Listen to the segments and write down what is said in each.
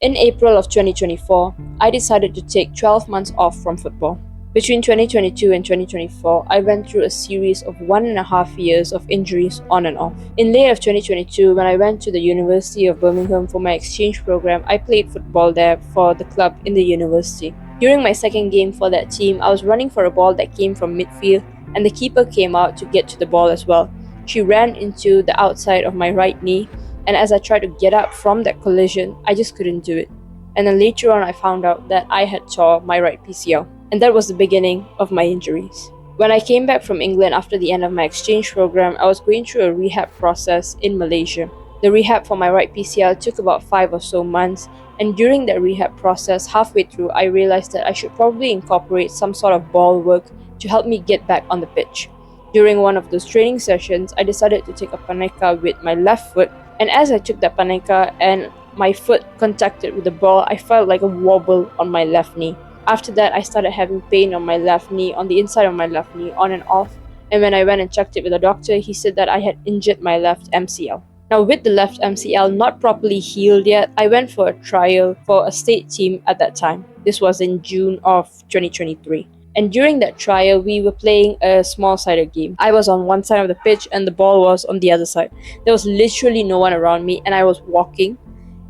In April of 2024, I decided to take 12 months off from football. Between 2022 and 2024, I went through a series of 1.5 years of injuries on and off. In late of 2022, when I went to the University of Birmingham for my exchange program, I played football there for the club in the university. During my second game for that team, I was running for a ball that came from midfield, and the keeper came out to get to the ball as well. She ran into the outside of my right knee, and as I tried to get up from that collision, I just couldn't do it. And then later on, I found out that I had tore my right PCL. And that was the beginning of my injuries. When I came back from England after the end of my exchange program, I was going through a rehab process in Malaysia. The rehab for my right PCL took about 5 or so months, and during that rehab process, halfway through, I realized that I should probably incorporate some sort of ball work to help me get back on the pitch. During one of those training sessions, I decided to take a panenka with my left foot, and as I took that panenka and my foot contacted with the ball, I felt like a wobble on my left knee. After that, I started having pain on my left knee, on the inside of my left knee, on and off. And when I went and checked it with the doctor, he said that I had injured my left MCL. Now, with the left MCL not properly healed yet, I went for a trial for a state team at that time. This was in June of 2023. And during that trial, we were playing a small-sided game. I was on one side of the pitch and the ball was on the other side. There was literally no one around me, and I was walking.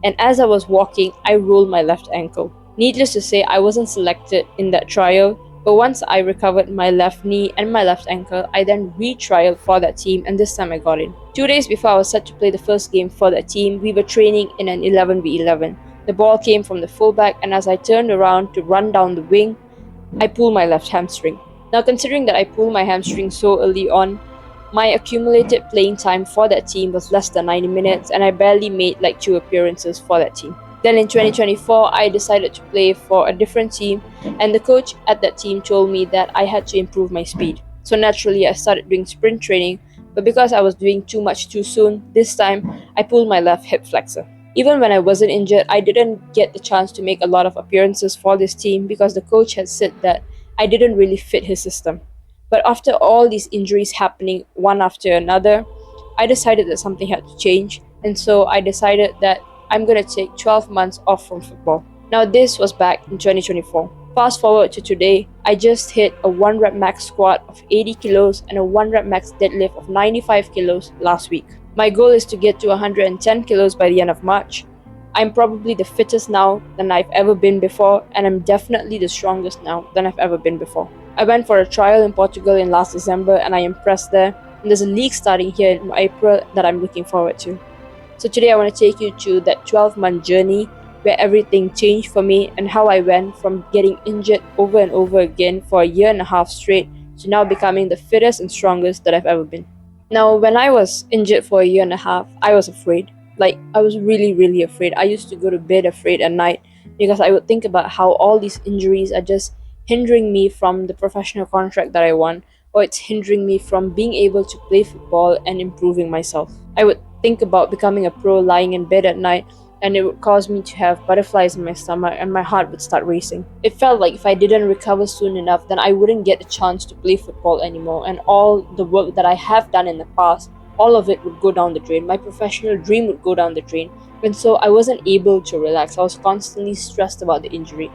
And as I was walking, I rolled my left ankle. Needless to say, I wasn't selected in that trial, but once I recovered my left knee and my left ankle, I then retrialed for that team, and this time I got in. 2 days before I was set to play the first game for that team, we were training in an 11v11. The ball came from the fullback, and as I turned around to run down the wing, I pulled my left hamstring. Now, considering that I pulled my hamstring so early on, my accumulated playing time for that team was less than 90 minutes, and I barely made like 2 appearances for that team. Then in 2024, I decided to play for a different team, and the coach at that team told me that I had to improve my speed. So naturally, I started doing sprint training, but because I was doing too much too soon, this time I pulled my left hip flexor. Even when I wasn't injured, I didn't get the chance to make a lot of appearances for this team because the coach had said that I didn't really fit his system. But after all these injuries happening one after another, I decided that something had to change, and so I decided that I'm going to take 12 months off from football. Now, this was back in 2024. Fast forward to today, I just hit a 1 rep max squat of 80 kilos and a 1 rep max deadlift of 95 kilos last week. My goal is to get to 110 kilos by the end of March. I'm probably the fittest now than I've ever been before, and I'm definitely the strongest now than I've ever been before. I went for a trial in Portugal in last December and I impressed there, and there's a league starting here in April that I'm looking forward to. So today I want to take you to that 12-month journey where everything changed for me and how I went from getting injured over and over again for a year and a half straight to now becoming the fittest and strongest that I've ever been. Now, when I was injured for a year and a half, I was afraid. I was really, really afraid. I used to go to bed afraid at night because I would think about how all these injuries are just hindering me from the professional contract that I want, or it's hindering me from being able to play football and improving myself. I would think about becoming a pro lying in bed at night, and it would cause me to have butterflies in my stomach and my heart would start racing. It felt like if I didn't recover soon enough, then I wouldn't get the chance to play football anymore, and all the work that I have done in the past, all of it would go down the drain. My professional dream would go down the drain, and so I wasn't able to relax. I was constantly stressed about the injury.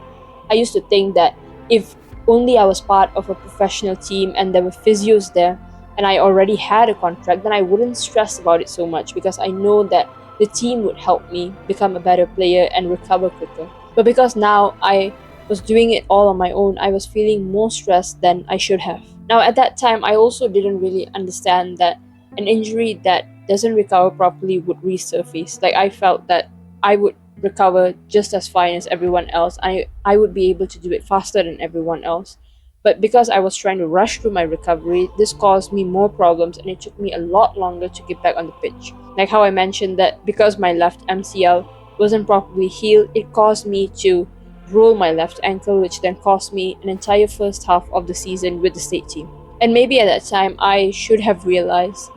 I used to think that if only I was part of a professional team and there were physios there and I already had a contract, then I wouldn't stress about it so much because I know that the team would help me become a better player and recover quicker. But because now I was doing it all on my own, I was feeling more stressed than I should have. Now, at that time, I also didn't really understand that an injury that doesn't recover properly would resurface. I felt that I would recover just as fine as everyone else. I would be able to do it faster than everyone else. But because I was trying to rush through my recovery, this caused me more problems and it took me a lot longer to get back on the pitch. Like how I mentioned that because my left MCL wasn't properly healed, it caused me to roll my left ankle, which then cost me an entire first half of the season with the state team. And maybe at that time, I should have realized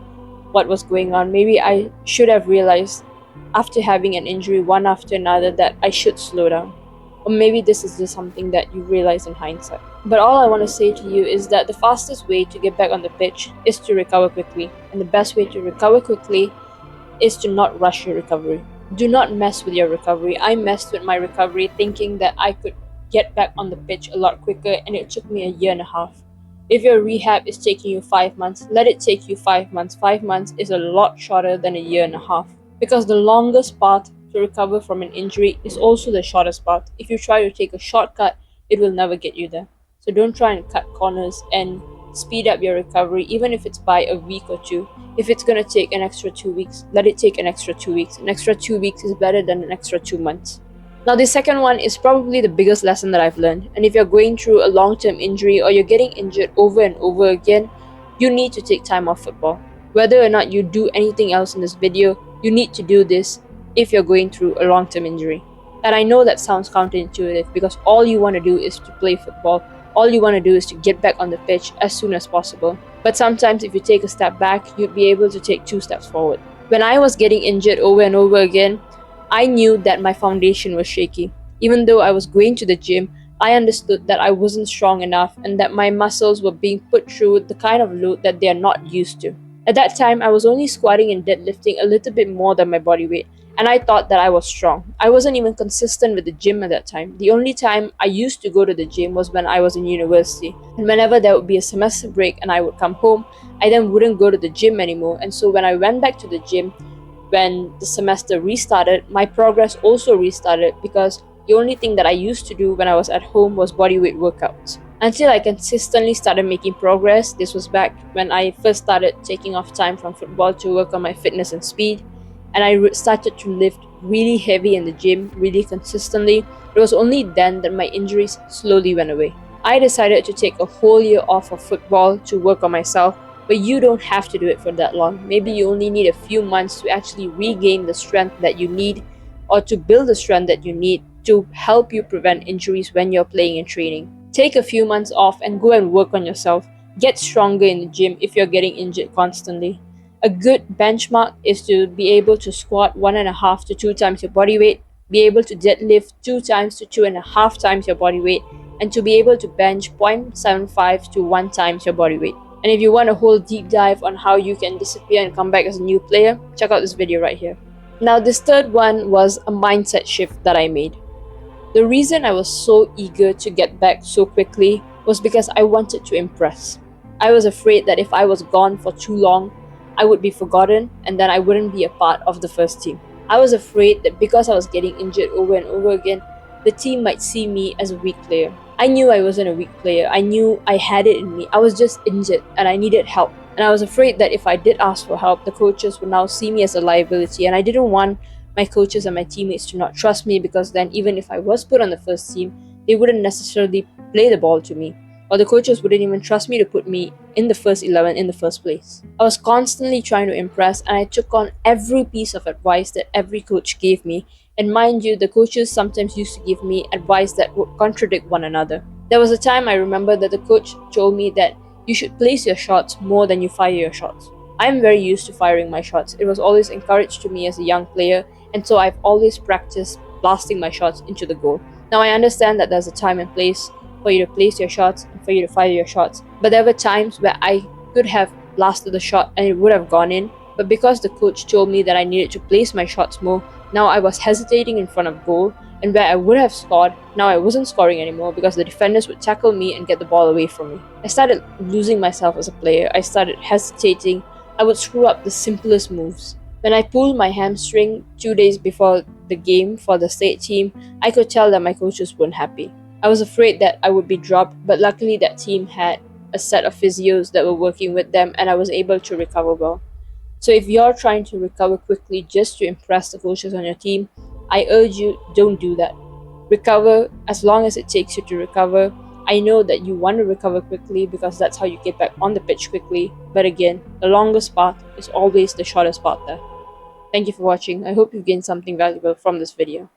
what was going on. Maybe I should have realized after having an injury one after another that I should slow down. Or maybe this is just something that you realize in hindsight. But all I want to say to you is that the fastest way to get back on the pitch is to recover quickly. And the best way to recover quickly is to not rush your recovery. Do not mess with your recovery. I messed with my recovery thinking that I could get back on the pitch a lot quicker, and it took me a year and a half. If your rehab is taking you 5 months, let it take you 5 months. 5 months is a lot shorter than a year and a half, because the longest path to recover from an injury is also the shortest path. If you try to take a shortcut, it will never get you there. So don't try and cut corners and speed up your recovery, even if it's by a week or two. If it's going to take an extra 2 weeks, let it take an extra 2 weeks. An extra 2 weeks is better than an extra 2 months. Now, the second one is probably the biggest lesson that I've learned. And if you're going through a long term injury or you're getting injured over and over again, you need to take time off football. Whether or not you do anything else in this video, you need to do this if you're going through a long term injury. And I know that sounds counterintuitive, because all you want to do is to play football. All you want to do is to get back on the pitch as soon as possible. But sometimes, if you take a step back, you'd be able to take 2 steps forward. When I was getting injured over and over again, I knew that my foundation was shaky. Even though I was going to the gym, I understood that I wasn't strong enough and that my muscles were being put through the kind of load that they are not used to. At that time, I was only squatting and deadlifting a little bit more than my body weight, and I thought that I was strong. I wasn't even consistent with the gym at that time. The only time I used to go to the gym was when I was in university. And whenever there would be a semester break and I would come home, I then wouldn't go to the gym anymore. And so when I went back to the gym, when the semester restarted, my progress also restarted, because the only thing that I used to do when I was at home was bodyweight workouts. Until I consistently started making progress. This was back when I first started taking off time from football to work on my fitness and speed, and I started to lift really heavy in the gym really consistently. It was only then that my injuries slowly went away. I decided to take a whole year off of football to work on myself, but you don't have to do it for that long. Maybe you only need a few months to actually regain the strength that you need, or to build the strength that you need to help you prevent injuries when you're playing and training. Take a few months off and go and work on yourself. Get stronger in the gym if you're getting injured constantly. A good benchmark is to be able to squat 1.5 to 2 times your body weight, be able to deadlift 2 times to 2.5 times your body weight, and to be able to bench 0.75 to 1 times your body weight. And if you want a whole deep dive on how you can disappear and come back as a new player, check out this video right here. Now, this third one was a mindset shift that I made. The reason I was so eager to get back so quickly was because I wanted to impress. I was afraid that if I was gone for too long, I would be forgotten and then I wouldn't be a part of the first team. I was afraid that because I was getting injured over and over again, the team might see me as a weak player. I knew I wasn't a weak player. I knew I had it in me. I was just injured and I needed help. And I was afraid that if I did ask for help, the coaches would now see me as a liability. And I didn't want my coaches and my teammates to not trust me, because then even if I was put on the first team, they wouldn't necessarily play the ball to me. Or the coaches wouldn't even trust me to put me in the first 11 in the first place. I was constantly trying to impress, and I took on every piece of advice that every coach gave me. And mind you, the coaches sometimes used to give me advice that would contradict one another. There was a time I remember that the coach told me that you should place your shots more than you fire your shots. I'm very used to firing my shots. It was always encouraged to me as a young player, and so I've always practiced blasting my shots into the goal. Now, I understand that there's a time and place for you to place your shots and for you to fire your shots, but there were times where I could have blasted the shot and it would have gone in, but because the coach told me that I needed to place my shots more, now I was hesitating in front of goal, and where I would have scored, now I wasn't scoring anymore because the defenders would tackle me and get the ball away from me. I started losing myself as a player. I started hesitating. I would screw up the simplest moves. When I pulled my hamstring 2 days before the game for the state team, I could tell that my coaches weren't happy. I was afraid that I would be dropped, but luckily that team had a set of physios that were working with them, and I was able to recover well. So if you're trying to recover quickly just to impress the coaches on your team, I urge you, don't do that. Recover as long as it takes you to recover. I know that you want to recover quickly because that's how you get back on the pitch quickly, but again, the longest path is always the shortest path there. Thank you for watching. I hope you've gained something valuable from this video.